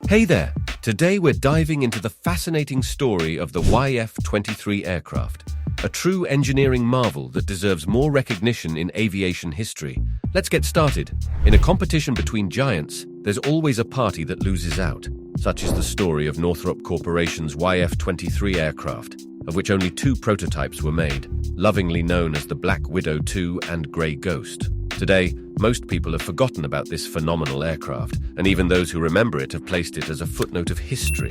Hey there! Today we're diving into the fascinating story of the F-22 aircraft, a true engineering marvel that deserves more recognition in aviation history. Let's get started. In a competition between giants, there's always a party that loses out. Such is the story of Northrop Corporation's F-22 aircraft, of which only 2 prototypes were made, lovingly known as the Black Widow II and Grey Ghost. Today, most people have forgotten about this phenomenal aircraft, and even those who remember it have placed it as a footnote of history,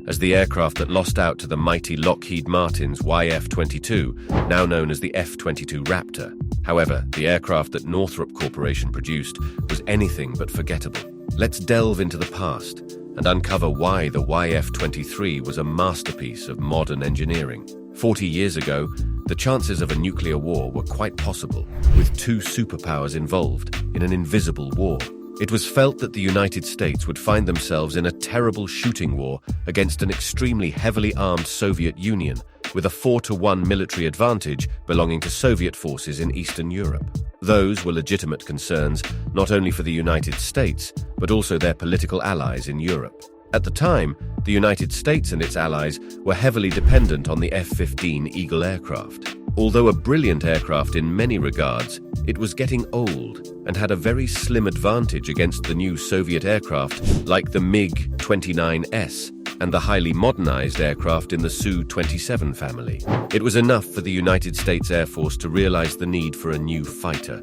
as the aircraft that lost out to the mighty Lockheed Martin's F-22, now known as the F-22 Raptor. However, the aircraft that Northrop Corporation produced was anything but forgettable. Let's delve into the past and uncover why the F-23 was a masterpiece of modern engineering. 40 years ago, the chances of a nuclear war were quite possible, with 2 superpowers involved in an invisible war. It was felt that the United States would find themselves in a terrible shooting war against an extremely heavily armed Soviet Union, with a 4-to-1 military advantage belonging to Soviet forces in Eastern Europe. Those were legitimate concerns not only for the United States, but also their political allies in Europe. At the time, the United States and its allies were heavily dependent on the F-15 Eagle aircraft. Although a brilliant aircraft in many regards, it was getting old and had a very slim advantage against the new Soviet aircraft like the MiG-29S and the highly modernized aircraft in the Su-27 family. It was enough for the United States Air Force to realize the need for a new fighter.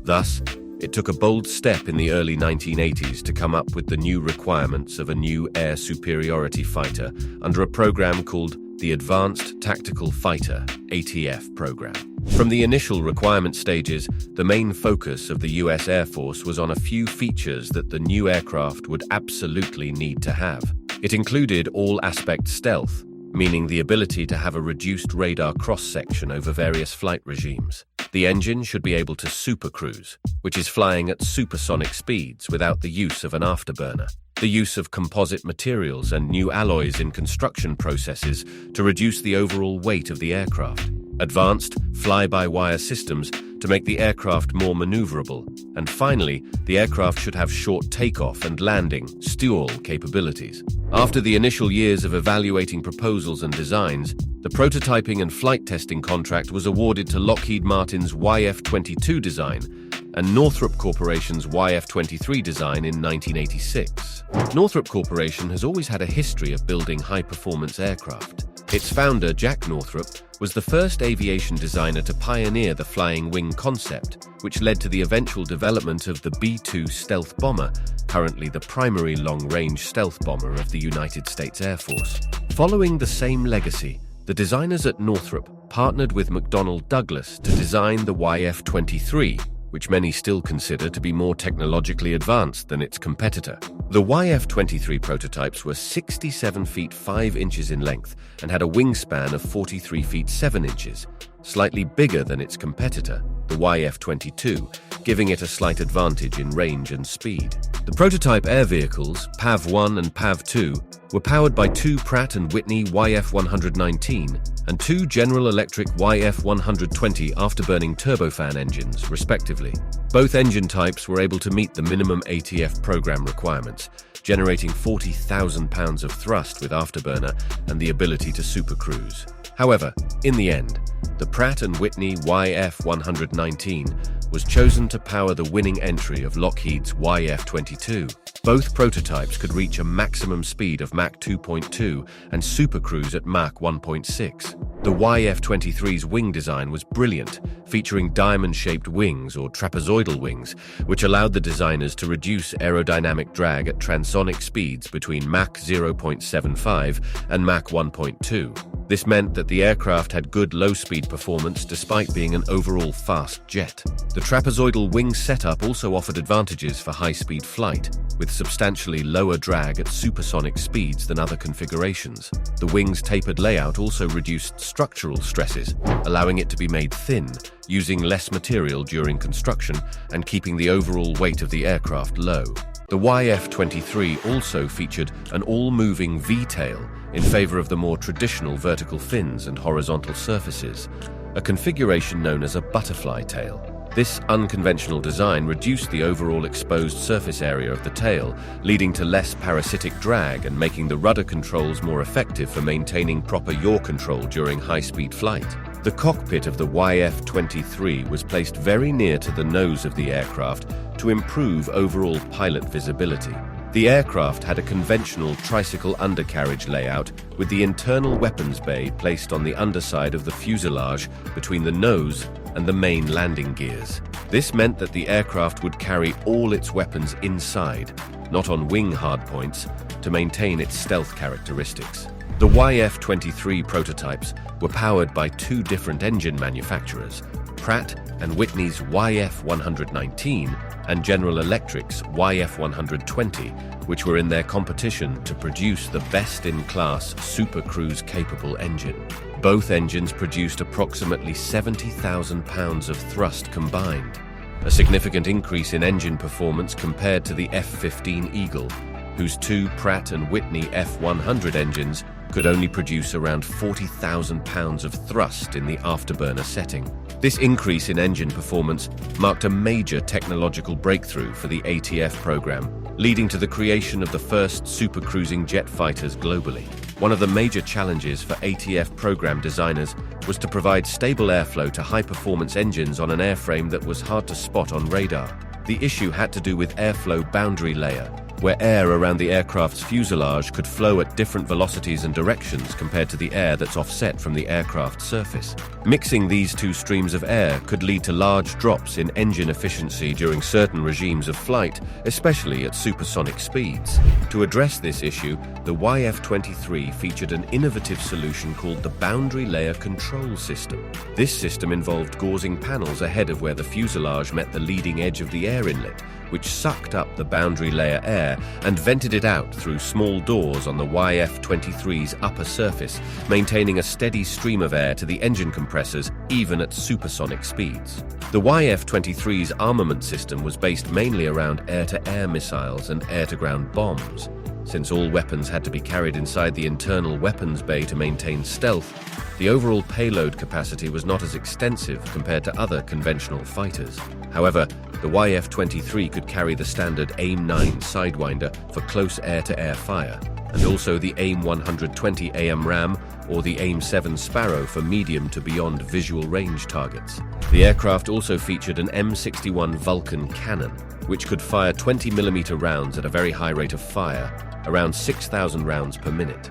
Thus, it took a bold step in the early 1980s to come up with the new requirements of a new air superiority fighter under a program called the Advanced Tactical Fighter (ATF) program. From the initial requirement stages, the main focus of the US Air Force was on a few features that the new aircraft would absolutely need to have. It included all-aspect stealth, meaning the ability to have a reduced radar cross-section over various flight regimes. The engine should be able to supercruise, which is flying at supersonic speeds without the use of an afterburner. The use of composite materials and new alloys in construction processes to reduce the overall weight of the aircraft. Advanced fly-by-wire systems to make the aircraft more maneuverable. And finally, the aircraft should have short takeoff and landing, STOL capabilities. After the initial years of evaluating proposals and designs, the prototyping and flight testing contract was awarded to Lockheed Martin's F-22 design and Northrop Corporation's F-23 design in 1986. Northrop Corporation has always had a history of building high-performance aircraft. Its founder, Jack Northrop, was the first aviation designer to pioneer the flying wing concept, which led to the eventual development of the B-2 stealth bomber, currently the primary long-range stealth bomber of the United States Air Force. Following the same legacy, the designers at Northrop partnered with McDonnell Douglas to design the F-23, which many still consider to be more technologically advanced than its competitor. The F-23 prototypes were 67 feet 5 inches in length and had a wingspan of 43 feet 7 inches, slightly bigger than its competitor, the F-22, giving it a slight advantage in range and speed. The prototype air vehicles, PAV-1 and PAV-2, were powered by 2 Pratt & Whitney YF-119 and 2 General Electric YF-120 afterburning turbofan engines, respectively. Both engine types were able to meet the minimum ATF program requirements, generating 40,000 pounds of thrust with afterburner and the ability to supercruise. However, in the end, the Pratt & Whitney YF-119 was chosen to power the winning entry of Lockheed's F-22. Both prototypes could reach a maximum speed of Mach 2.2 and supercruise at Mach 1.6. The F-23's wing design was brilliant, featuring diamond-shaped wings or trapezoidal wings, which allowed the designers to reduce aerodynamic drag at transonic speeds between Mach 0.75 and Mach 1.2. This meant that the aircraft had good low-speed performance despite being an overall fast jet. The trapezoidal wing setup also offered advantages for high-speed flight, with substantially lower drag at supersonic speeds than other configurations. The wing's tapered layout also reduced structural stresses, allowing it to be made thin, using less material during construction and keeping the overall weight of the aircraft low. The F-23 also featured an all-moving V-tail in favor of the more traditional vertical fins and horizontal surfaces, a configuration known as a butterfly tail. This unconventional design reduced the overall exposed surface area of the tail, leading to less parasitic drag and making the rudder controls more effective for maintaining proper yaw control during high-speed flight. The cockpit of the YF-23 was placed very near to the nose of the aircraft to improve overall pilot visibility. The aircraft had a conventional tricycle undercarriage layout with the internal weapons bay placed on the underside of the fuselage between the nose and the main landing gears. This meant that the aircraft would carry all its weapons inside, not on wing hardpoints, to maintain its stealth characteristics. The YF-23 prototypes were powered by two different engine manufacturers, Pratt & Whitney's YF-119 and General Electric's YF-120, which were in their competition to produce the best-in-class Super Cruise-capable engine. Both engines produced approximately 70,000 pounds of thrust combined, a significant increase in engine performance compared to the F-15 Eagle, whose two Pratt & Whitney F-100 engines could only produce around 40,000 pounds of thrust in the afterburner setting. This increase in engine performance marked a major technological breakthrough for the ATF program, leading to the creation of the first supercruising jet fighters globally. One of the major challenges for ATF program designers was to provide stable airflow to high-performance engines on an airframe that was hard to spot on radar. The issue had to do with airflow boundary layer, where air around the aircraft's fuselage could flow at different velocities and directions compared to the air that's offset from the aircraft's surface. Mixing these two streams of air could lead to large drops in engine efficiency during certain regimes of flight, especially at supersonic speeds. To address this issue, the YF-23 featured an innovative solution called the Boundary Layer Control System. This system involved gauzing panels ahead of where the fuselage met the leading edge of the air inlet, which sucked up the boundary layer air and vented it out through small doors on the YF-23's upper surface, maintaining a steady stream of air to the engine compressors even at supersonic speeds. The YF-23's armament system was based mainly around air-to-air missiles and air-to-ground bombs. Since all weapons had to be carried inside the internal weapons bay to maintain stealth, the overall payload capacity was not as extensive compared to other conventional fighters. However, the YF-23 could carry the standard AIM-9 Sidewinder for close air-to-air fire, and also the AIM-120 AMRAAM or the AIM-7 Sparrow for medium to beyond visual range targets. The aircraft also featured an M61 Vulcan cannon, which could fire 20mm rounds at a very high rate of fire, around 6,000 rounds per minute.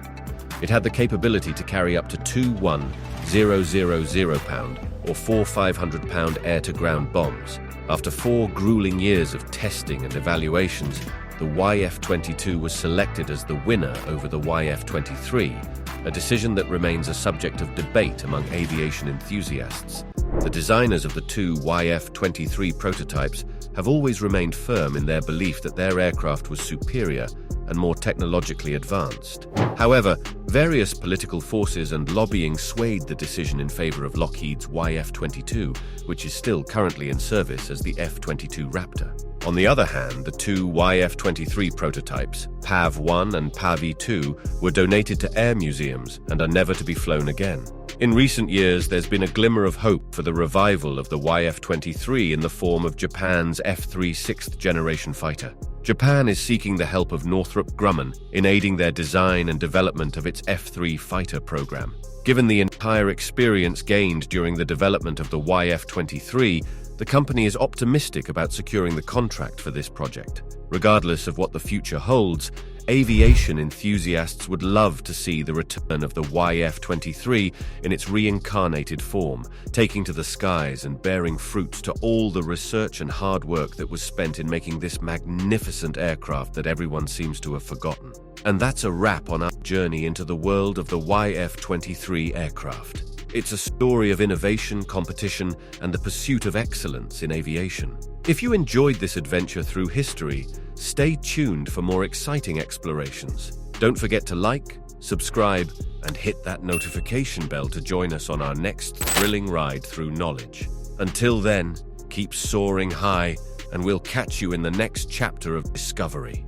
It had the capability to carry up to two 1,000-pound or four 500-pound air-to-ground bombs. After 4 grueling years of testing and evaluations, the YF-22 was selected as the winner over the YF-23, a decision that remains a subject of debate among aviation enthusiasts. The designers of the two YF-23 prototypes have always remained firm in their belief that their aircraft was superior and more technologically advanced. However, various political forces and lobbying swayed the decision in favor of Lockheed's YF-22, which is still currently in service as the F-22 Raptor. On the other hand, the two YF-23 prototypes, PAV-1 and PAV-2, were donated to air museums and are never to be flown again. In recent years, there's been a glimmer of hope for the revival of the YF-23 in the form of Japan's F-3 sixth-generation fighter. Japan is seeking the help of Northrop Grumman in aiding their design and development of its F-3 fighter program. Given the entire experience gained during the development of the YF-23, the company is optimistic about securing the contract for this project. Regardless of what the future holds, aviation enthusiasts would love to see the return of the YF-23 in its reincarnated form, taking to the skies and bearing fruit to all the research and hard work that was spent in making this magnificent aircraft that everyone seems to have forgotten. And that's a wrap on our journey into the world of the YF-23 aircraft. It's a story of innovation, competition, and the pursuit of excellence in aviation. If you enjoyed this adventure through history, stay tuned for more exciting explorations. Don't forget to like, subscribe, and hit that notification bell to join us on our next thrilling ride through knowledge. Until then, keep soaring high, and we'll catch you in the next chapter of discovery.